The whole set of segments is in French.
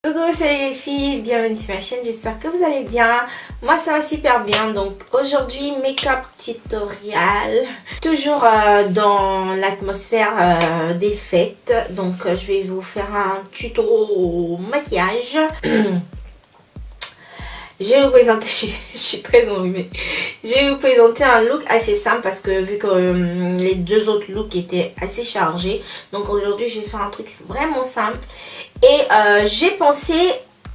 Coucou, salut les filles, bienvenue sur ma chaîne, j'espère que vous allez bien. Moi ça va super bien. Donc aujourd'hui make-up tutorial, toujours dans l'atmosphère des fêtes. Donc je vais vous faire un tuto maquillage. Je vais vous présenter, je suis très enrhumée. Je vais vous présenter un look assez simple parce que vu que les deux autres looks étaient assez chargés. Donc aujourd'hui je vais faire un truc vraiment simple. Et j'ai pensé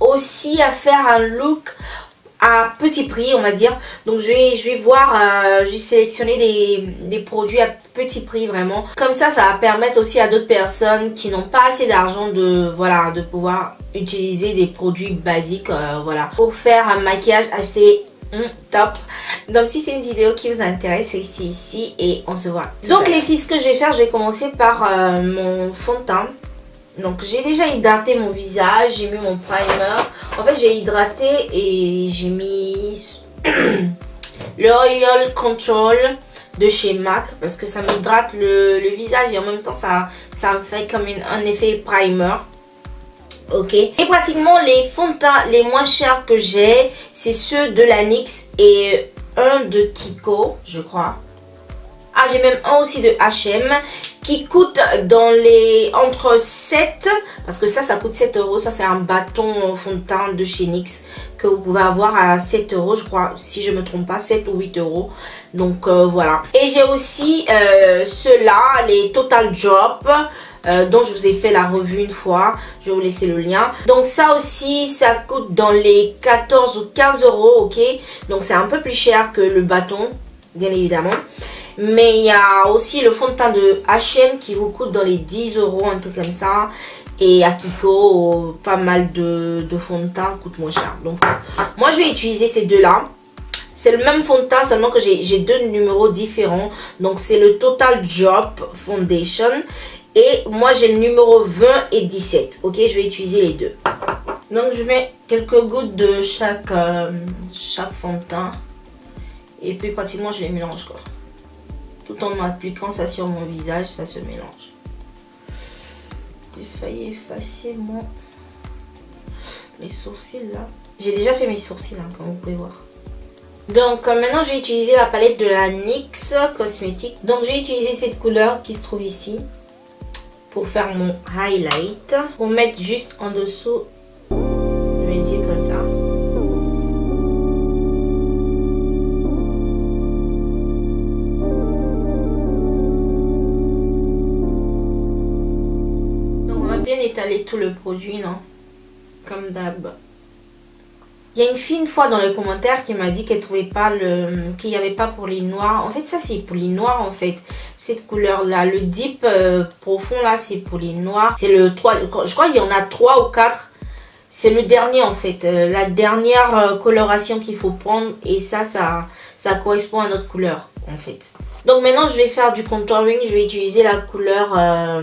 aussi à faire un look à petit prix, on va dire. Donc je vais voir, je vais sélectionner des produits à petit prix vraiment. Comme ça va permettre aussi à d'autres personnes qui n'ont pas assez d'argent de pouvoir utiliser des produits basiques, voilà, pour faire un maquillage assez top. Donc si c'est une vidéo qui vous intéresse, c'est ici et on se voit. Donc les filles, ce que je vais faire, je vais commencer par mon fond de teint. Donc j'ai déjà hydraté mon visage, j'ai mis mon primer. En fait j'ai hydraté et j'ai mis le Oil Control de chez MAC parce que ça m'hydrate le visage et en même temps ça me fait comme un effet primer. Ok. Et pratiquement les fonds de teint les moins chers que j'ai, c'est ceux de la NYX et un de Kiko, je crois. Ah, j'ai même un aussi de H&M qui coûte dans les entre 7, parce que ça coûte 7 €. Ça c'est un bâton fond de teint de chez NYX que vous pouvez avoir à 7 € je crois, si je me trompe pas, 7 ou 8 €. Donc voilà. Et j'ai aussi ceux-là, les Total Drop, dont je vous ai fait la revue une fois. Je vais vous laisser le lien. Donc ça aussi, ça coûte dans les 14 ou 15 €, ok. Donc c'est un peu plus cher que le bâton, bien évidemment. Mais il y a aussi le fond de teint de H&M qui vous coûte dans les 10 €, un truc comme ça. Et à Kiko, pas mal de fond de teint coûte moins cher. Donc moi je vais utiliser ces deux-là. C'est le même fond de teint, seulement que j'ai deux numéros différents. Donc c'est le Total Drop Foundation. Et moi j'ai le numéro 20 et 17. Ok, je vais utiliser les deux. Donc je mets quelques gouttes de chaque fond de teint. Et puis pratiquement je les mélange quoi. Tout en appliquant ça sur mon visage, ça se mélange. J'ai failli effacer mes sourcils là. J'ai déjà fait mes sourcils hein, comme vous pouvez voir. Donc maintenant je vais utiliser la palette de la NYX Cosmétique. Donc je vais utiliser cette couleur qui se trouve ici pour faire mon highlight. Pour mettre juste en dessous de mes yeux comme ça. Étaler tout le produit, non, comme d'hab. Il y a une fille une fois dans les commentaires qui m'a dit qu'elle trouvait pas qu'il n'y avait pas pour les noirs. En fait ça c'est pour les noirs en fait, cette couleur là, le deep profond là c'est pour les noirs. C'est le 3, je crois qu'il y en a 3 ou 4. C'est le dernier en fait, la dernière coloration qu'il faut prendre. Et ça correspond à notre couleur en fait. Donc maintenant je vais faire du contouring. Je vais utiliser la couleur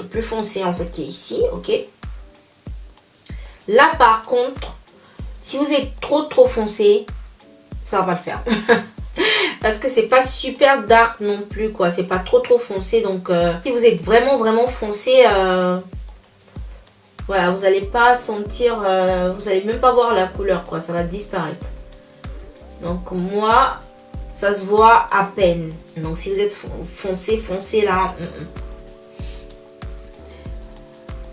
plus foncée en fait qui est ici, ok. Là par contre, si vous êtes trop foncé, ça va pas le faire. Parce que c'est pas super dark non plus quoi, c'est pas trop foncé. Donc si vous êtes vraiment foncé, voilà, vous allez pas sentir, vous allez même pas voir la couleur quoi, ça va disparaître. Donc moi ça se voit à peine. Donc si vous êtes foncé là,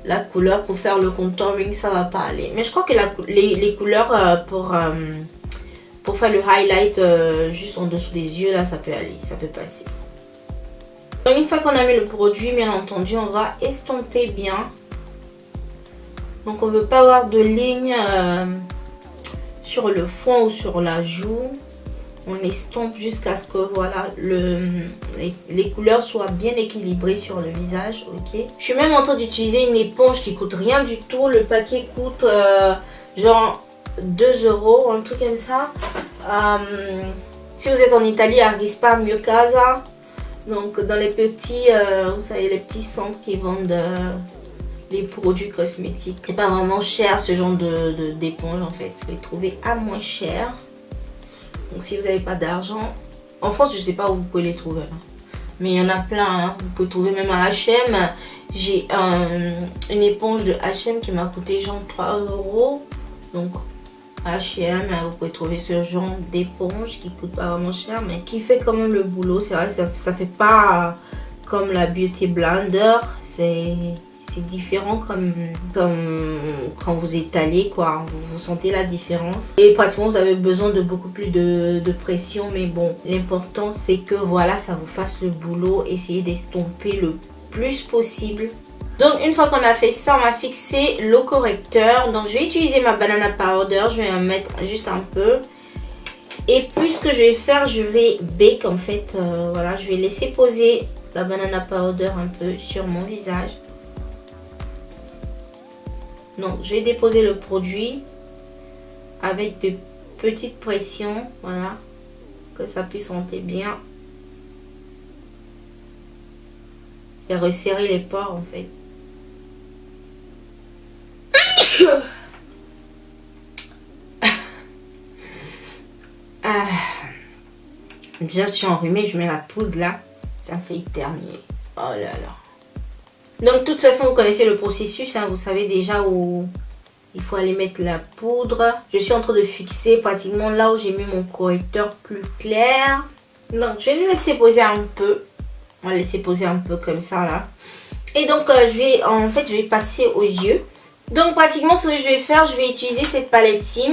la couleur pour faire le contouring ça va pas aller. Mais je crois que les couleurs pour faire le highlight juste en dessous des yeux là, ça peut aller, ça peut passer. Donc une fois qu'on a mis le produit, bien entendu on va estomper bien. Donc on veut pas avoir de ligne sur le front ou sur la joue. On estompe jusqu'à ce que voilà les couleurs soient bien équilibrées sur le visage, ok. Je suis même en train d'utiliser une éponge qui coûte rien du tout. Le paquet coûte genre 2 €, un truc comme ça. Si vous êtes en Italie, à Risparmio Casa, donc dans les petits, vous savez, les petits centres qui vendent les produits cosmétiques. C'est pas vraiment cher ce genre d'éponge en fait. Vous les trouvez à moins cher. Donc si vous n'avez pas d'argent, en France je sais pas où vous pouvez les trouver là. Mais il y en a plein, hein. Vous pouvez trouver même à H&M. J'ai une éponge de H&M qui m'a coûté genre 3 €. Donc H&M, vous pouvez trouver ce genre d'éponge qui coûte pas vraiment cher, mais qui fait quand même le boulot. C'est vrai que ça fait pas comme la Beauty Blender. C'est différent comme quand vous étalez, quoi. Vous sentez la différence. Et pratiquement, vous avez besoin de beaucoup plus de pression. Mais bon, l'important, c'est que voilà, ça vous fasse le boulot. Essayez d'estomper le plus possible. Donc, une fois qu'on a fait ça, on va fixer le correcteur. Donc, je vais utiliser ma banana powder. Je vais en mettre juste un peu. Et puis, ce que je vais faire, je vais bake, en fait. Voilà, je vais laisser poser la banana powder un peu sur mon visage. Donc, je vais déposer le produit avec de petites pressions, voilà, que ça puisse monter bien et resserrer les pores en fait. Déjà, je suis enrhumée, je mets la poudre là, ça me fait éternuer. Oh là là. Donc, de toute façon, vous connaissez le processus, hein, vous savez déjà où il faut aller mettre la poudre. Je suis en train de fixer pratiquement là où j'ai mis mon correcteur plus clair. Donc, je vais le laisser poser un peu. On va laisser poser un peu comme ça, là. Et donc, je vais passer aux yeux. Donc, pratiquement, ce que je vais faire, je vais utiliser cette palette-ci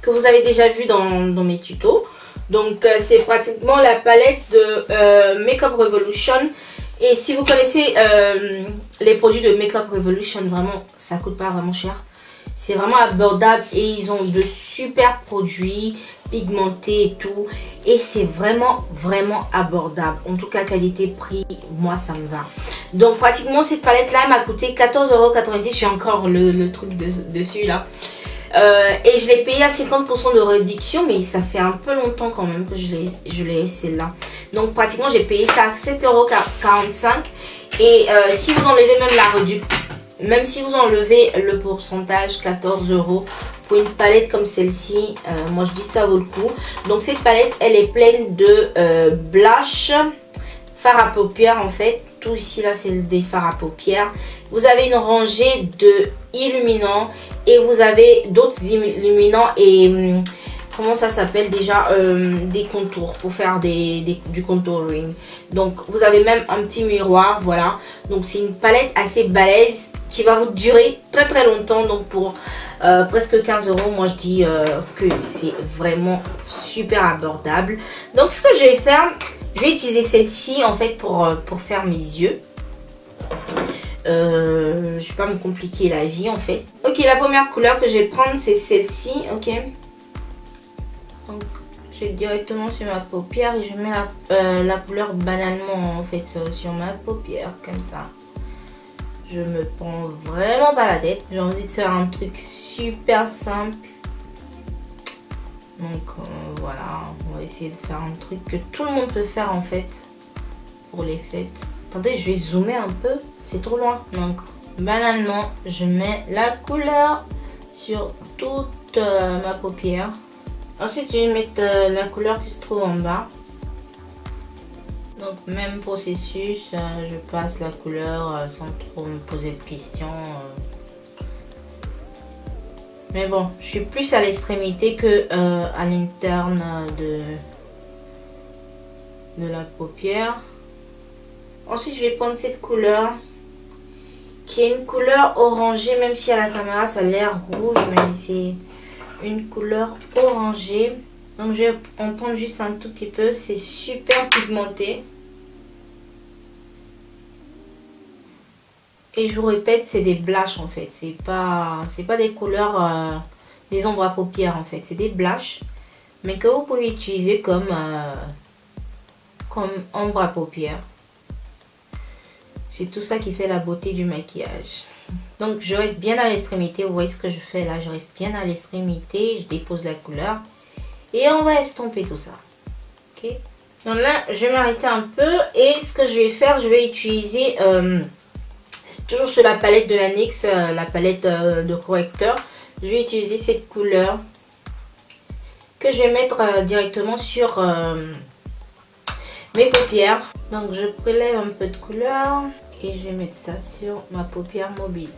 que vous avez déjà vue dans mes tutos. Donc, c'est pratiquement la palette de Makeup Revolution. Et si vous connaissez les produits de Makeup Revolution, vraiment, ça coûte pas vraiment cher. C'est vraiment abordable et ils ont de super produits pigmentés et tout. Et c'est vraiment, vraiment abordable. En tout cas, qualité-prix, moi, ça me va. Donc, pratiquement, cette palette-là m'a coûté 14,90 €. J'ai encore le truc dessus, là. Et je l'ai payé à 50% de réduction, mais ça fait un peu longtemps quand même que je l'ai celle-là. Donc pratiquement j'ai payé ça à 7,45 €. Et si vous enlevez même la réduction, même si vous enlevez le pourcentage 14 € pour une palette comme celle-ci, moi je dis ça vaut le coup. Donc cette palette elle est pleine de blush, fard à paupières en fait. Tout ici là c'est des fards à paupières. Vous avez une rangée de illuminants et vous avez d'autres illuminants et comment ça s'appelle déjà, des contours pour faire du contouring. Donc vous avez même un petit miroir, voilà. Donc c'est une palette assez balèze qui va vous durer très très longtemps. Donc pour presque 15 €, moi je dis que c'est vraiment super abordable. Donc ce que je vais faire, je vais utiliser celle-ci en fait pour faire mes yeux. Je vais pas me compliquer la vie en fait. Ok, la première couleur que je vais prendre c'est celle-ci, ok. Donc je vais directement sur ma paupière et je mets la couleur bananement en fait sur ma paupière comme ça. Je me prends vraiment pas la tête. J'ai envie de faire un truc super simple. Donc voilà, on va essayer de faire un truc que tout le monde peut faire en fait pour les fêtes. Attendez, je vais zoomer un peu, c'est trop loin. Donc banalement, je mets la couleur sur toute ma paupière. Ensuite, je vais mettre la couleur qui se trouve en bas. Donc même processus, je passe la couleur sans trop me poser de questions. Mais bon, je suis plus à l'extrémité que à l'interne de la paupière. Ensuite, je vais prendre cette couleur qui est une couleur orangée, même si à la caméra ça a l'air rouge, mais c'est une couleur orangée. Donc je vais en prendre juste un tout petit peu, c'est super pigmenté. Et je vous répète, c'est des blushs en fait, c'est pas des couleurs, des ombres à paupières en fait, c'est des blushs, mais que vous pouvez utiliser comme ombre à paupières. C'est tout ça qui fait la beauté du maquillage. Donc je reste bien à l'extrémité, vous voyez ce que je fais là, je reste bien à l'extrémité, je dépose la couleur et on va estomper tout ça. Ok, donc là je vais m'arrêter un peu et ce que je vais faire, je vais utiliser toujours sur la palette de la NYX, la palette de correcteur, je vais utiliser cette couleur que je vais mettre directement sur mes paupières. Donc je prélève un peu de couleur et je vais mettre ça sur ma paupière mobile.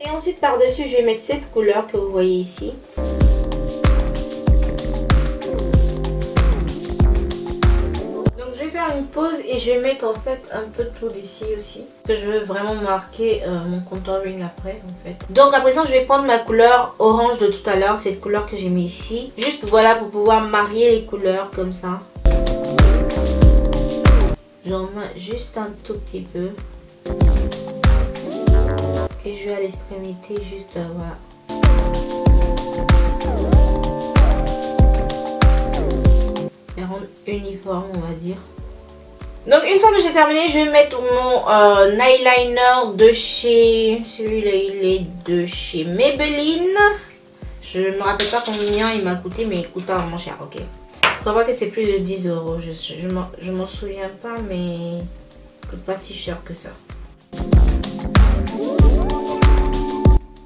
Et ensuite par-dessus, je vais mettre cette couleur que vous voyez ici. Une pause et je vais mettre en fait un peu de tout d'ici aussi parce que je veux vraiment marquer mon contouring après en fait. Donc à présent je vais prendre ma couleur orange de tout à l'heure, cette couleur que j'ai mis ici, juste voilà pour pouvoir marier les couleurs comme ça. J'en mets juste un tout petit peu et je vais à l'extrémité juste voilà. Et rendre uniforme on va dire. Donc une fois que j'ai terminé, je vais mettre mon eyeliner de chez... Celui-là il est de chez Maybelline. Je me rappelle pas combien il m'a coûté, mais il coûte pas vraiment cher, ok. Je crois pas que c'est plus de 10 €. Je m'en souviens pas, mais il coûte pas si cher que ça.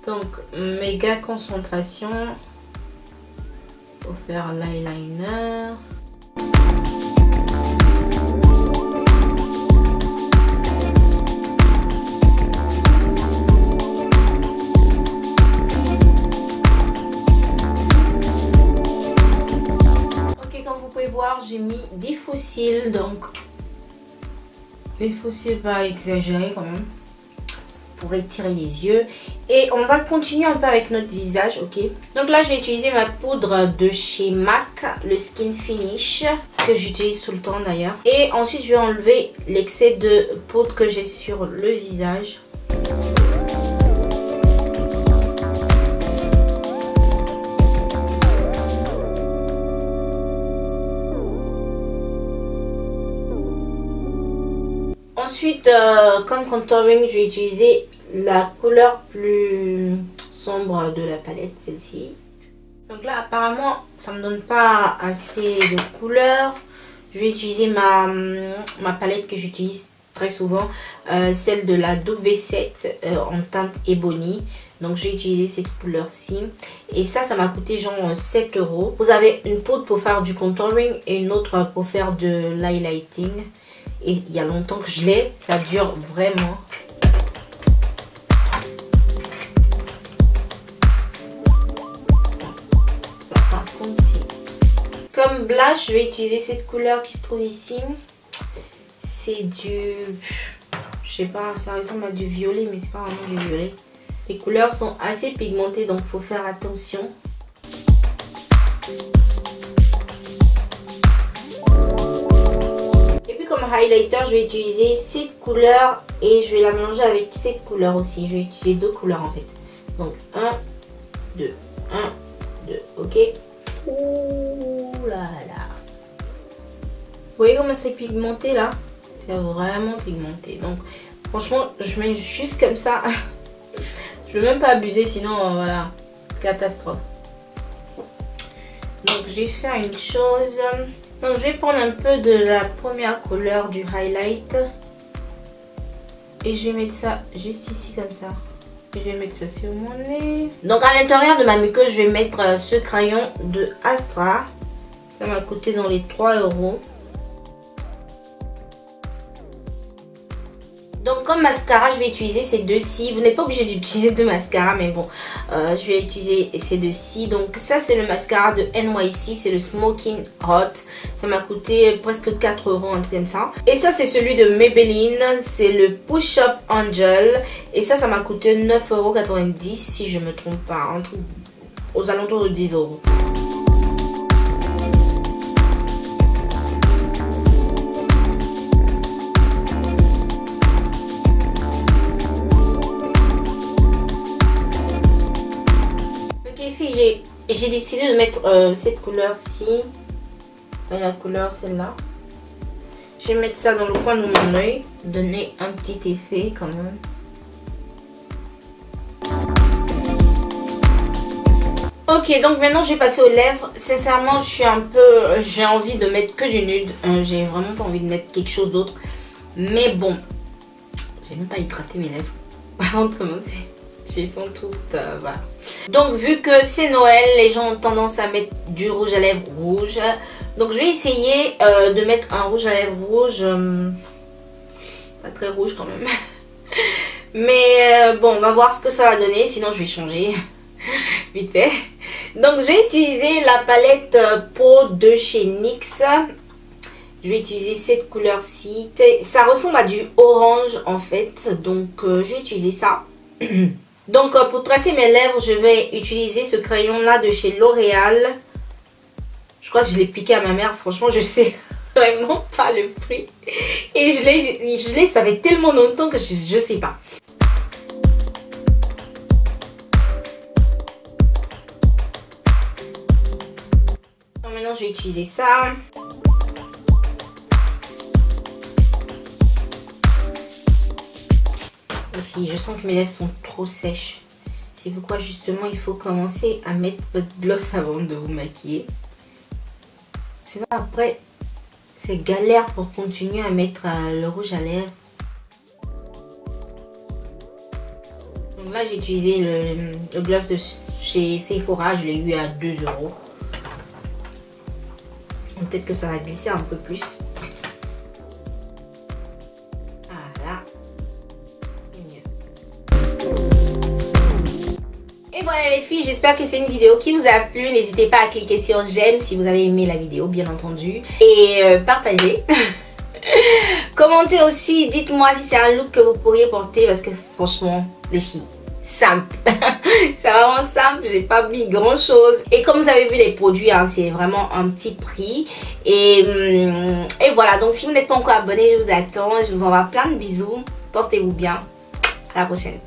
Donc méga concentration pour faire l'eyeliner. J'ai mis des faux cils, donc des faux cils pas exagérés quand même pour étirer les yeux. Et on va continuer un peu avec notre visage, ok. Donc là je vais utiliser ma poudre de chez MAC, le Skin Finish, que j'utilise tout le temps d'ailleurs. Et ensuite je vais enlever l'excès de poudre que j'ai sur le visage. Ensuite, comme contouring, je vais utiliser la couleur plus sombre de la palette, celle-ci. Donc là, apparemment, ça me donne pas assez de couleur. Je vais utiliser ma palette que j'utilise très souvent, celle de la W7 en teinte Ebony. Donc je vais utiliser cette couleur-ci. Et ça m'a coûté genre 7 €. Vous avez une poudre pour faire du contouring et une autre pour faire de l'highlighting. Et il y a longtemps que je l'ai, ça dure vraiment. Ça par contre ici. Comme blush, je vais utiliser cette couleur qui se trouve ici. C'est du... Je sais pas, ça ressemble à du violet, mais c'est pas vraiment du violet. Les couleurs sont assez pigmentées, donc il faut faire attention. Highlighter, je vais utiliser cette couleur et je vais la mélanger avec cette couleur aussi. Je vais utiliser deux couleurs en fait. Donc 1, 2, 1, 2, ok. Ouh là là. Vous voyez comment c'est pigmenté là? C'est vraiment pigmenté. Donc franchement, je mets juste comme ça. Je veux même pas abuser, sinon voilà, catastrophe. Donc je vais faire une chose. Donc je vais prendre un peu de la première couleur du highlight et je vais mettre ça juste ici comme ça. Et je vais mettre ça sur mon nez. Donc à l'intérieur de ma muqueuse, je vais mettre ce crayon de Astra. Ça m'a coûté dans les 3 €. Donc comme mascara, je vais utiliser ces deux-ci. Vous n'êtes pas obligé d'utiliser deux mascaras, mais bon, je vais utiliser ces deux-ci. Donc ça c'est le mascara de NYC, c'est le Smoking Hot. Ça m'a coûté presque 4 €, un truc comme ça. Et ça c'est celui de Maybelline, c'est le Push Up Angel. Et ça m'a coûté 9,90 € si je me trompe pas, un truc aux alentours de 10 €. J'ai décidé de mettre cette couleur-ci, la couleur celle-là. Je vais mettre ça dans le coin de mon œil, donner un petit effet quand même. Ok, donc maintenant je vais passer aux lèvres. Sincèrement, j'ai envie de mettre que du nude. J'ai vraiment pas envie de mettre quelque chose d'autre. Mais bon, j'ai même pas hydraté mes lèvres avant de commencer. J'ai sont toutes, voilà. Donc vu que c'est Noël, les gens ont tendance à mettre du rouge à lèvres rouge. Donc je vais essayer de mettre un rouge à lèvres rouge. Pas très rouge quand même. Mais bon, on va voir ce que ça va donner. Sinon je vais changer vite fait. Donc je vais utiliser la palette peau de chez NYX. Je vais utiliser cette couleur-ci. Ça ressemble à du orange en fait. Donc je vais utiliser ça. Donc pour tracer mes lèvres, je vais utiliser ce crayon là de chez L'Oréal. Je crois que je l'ai piqué à ma mère. Franchement, je sais vraiment pas le prix. Et je l'ai, ça fait tellement longtemps que je sais pas. Donc maintenant, je vais utiliser ça. Les filles, je sens que mes lèvres sont trop sèches. C'est pourquoi justement il faut commencer à mettre votre gloss avant de vous maquiller. Sinon après, c'est galère pour continuer à mettre le rouge à lèvres. Donc là j'ai utilisé le gloss de chez Sephora, je l'ai eu à 2 €. Peut-être que ça va glisser un peu plus. Et voilà les filles, j'espère que c'est une vidéo qui vous a plu. N'hésitez pas à cliquer sur j'aime si vous avez aimé la vidéo, bien entendu. Et partagez. Commentez aussi, dites-moi si c'est un look que vous pourriez porter. Parce que franchement, les filles, simple. C'est vraiment simple, j'ai pas mis grand chose. Et comme vous avez vu les produits, hein, c'est vraiment un petit prix. Et voilà, donc si vous n'êtes pas encore abonné, je vous attends. Je vous envoie plein de bisous. Portez-vous bien. À la prochaine.